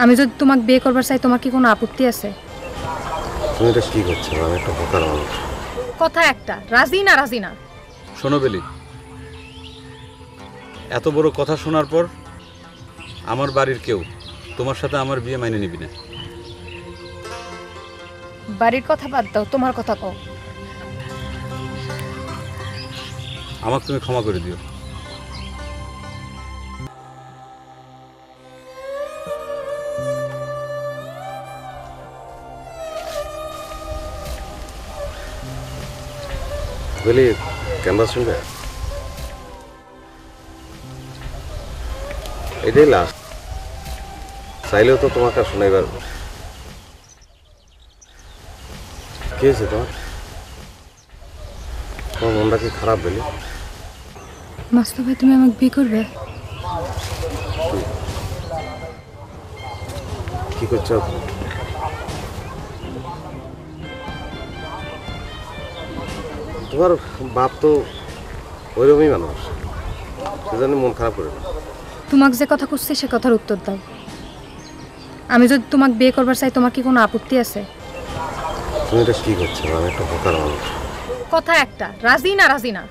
আমি যদি তোমাকে বিয়ে করবার চাই তোমার কি কোনো আপত্তি আছে? তুমি এটা কি করছো? আমি একটা বোকার মানুষ। কথা একটা, রাজি না রাজি না। শোনো বেলি, এত বড় কথা শোনার পর আমার বাড়ির কেউ তোমার সাথে আমার বিয়ে মাইনে নিবি না। বাড়ির কথা বাদ দাও, তোমার কথা কও। আমাকে তুমি ক্ষমা করে দিও। বলি ক্যামেরা শুনবে? এটাই লাস্ট, চাইলেও তো তোমাকে আর শোনাইবার। কি হয়েছে তোমার? তোমার মনটা কি খারাপ বলি? মাস্টার ভাই তুমি আমাকে বিয়ে করবে? কি করছো? তোমার বাপ তো ওইরকমই মানুষ, সেজন্য মন খারাপ করে না। তোমাকে যে কথা করছে সে কথার উত্তর দাও। আমি যদি তোমাকে বিয়ে করবার চাই তোমার কি কোনো আপত্তি আছে? তুমি এটা কি করছো? আমি একটা বোকার মানুষ। কথা একটা, রাজি না রাজি না।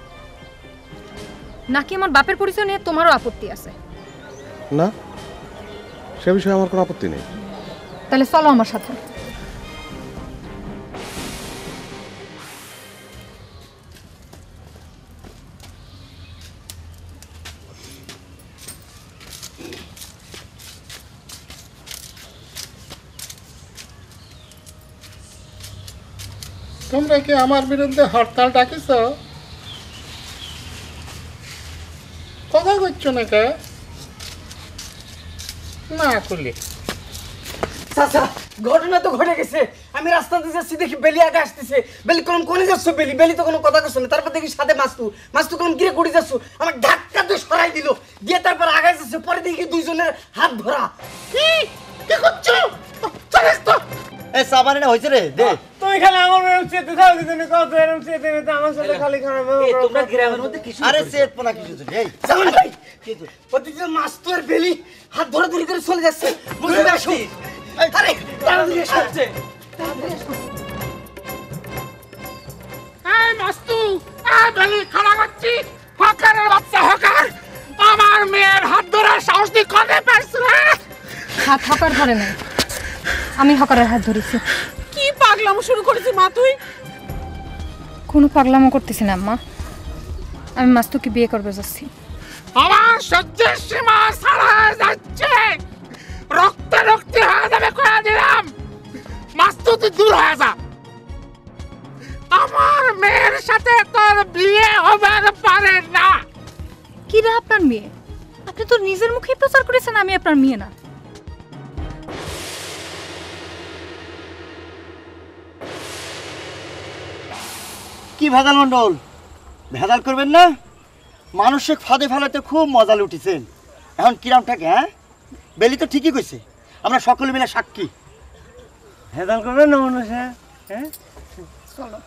নাকি আমার বাপের পরিচয় নিয়ে তোমারও আপত্তি আছে? না, সে বিষয়ে আমার কোনো আপত্তি নেই। তাহলে চলো আমার সাথে। তোমরা কি আমার বিরুদ্ধে হরতাল ডাকিছ? কথা করছো না কে? না করলে চাচা, ঘটনা তো ঘটে গেছে। আমি রাস্তাতে যাচ্ছি, দেখি বেলি আগে আসতেছে। বেলি কলম কোনে যাচ্ছ? বেলি বেলি তো কোনো কথা করছো না। তারপর দেখি সাথে মাস্তু কলম গিরে করে যাচ্ছ। আমার ধাক্কা দিয়ে সরাই দিল, দিয়ে তারপর আগায় যাচ্ছে। পরে দেখি দুইজনের হাত ধরা। কি কি করছো? চলিস তো। এ সাবানে না হইছে রে, দে। তুমি খালি আমার এরকম চেতে থাকো, তুমি কত এরকম চেতে মেতে আমার সাথে খালি খারাপ এই তোমরা গ্রামের মধ্যে কিছু আরে চেত পোনা কিছু তো এই সাবান ভাই, প্রতিদিন মাস্তু আর বেলি হাত ধরা ধরে করে চলে যাচ্ছে। বুঝতে আসো? আরে তাড়াতাড়ি আসছে। এই মাস্তু, বেলি খাড়া করছি। হকারের বাচ্চা হকার, আমার মেয়ের হাত ধরার সাহস তুই করতে পারছ না? হাত হকার ধরে নাই, আমি হকারের হাত ধরেছি। কি পাগলামো শুরু করেছিস মা তুই? কোনো পাগলামো করতেছি না আম্মা, আমি মাস্তুকে বিয়ে করবে যাচ্ছি। আমার সহ্যের সীমা ছাড়া যাচ্ছে, রক্তে রক্তে হয়ে যাবে কয়ে দিলাম। মাস্তু তুই দূর হয়ে যা, আমার মেয়ের সাথে তোর বিয়ে হবে পারে না। কি রে আপনার মেয়ে? আপনি তো নিজের মুখে প্রচার করেছেন আমি আপনার মেয়ে না। কি ভেদাল মন্ডল, ভেদাল করবেন না? মানুষের ফাঁদে ফেলাতে খুব মজা লুটিছেন। এখন কিরাম থাকে? হ্যাঁ, বেলি তো ঠিকই কইছে, আমরা সকলে মিলে সাক্ষী। ভেদাল করবেন না মানুষ? হ্যাঁ, চলো।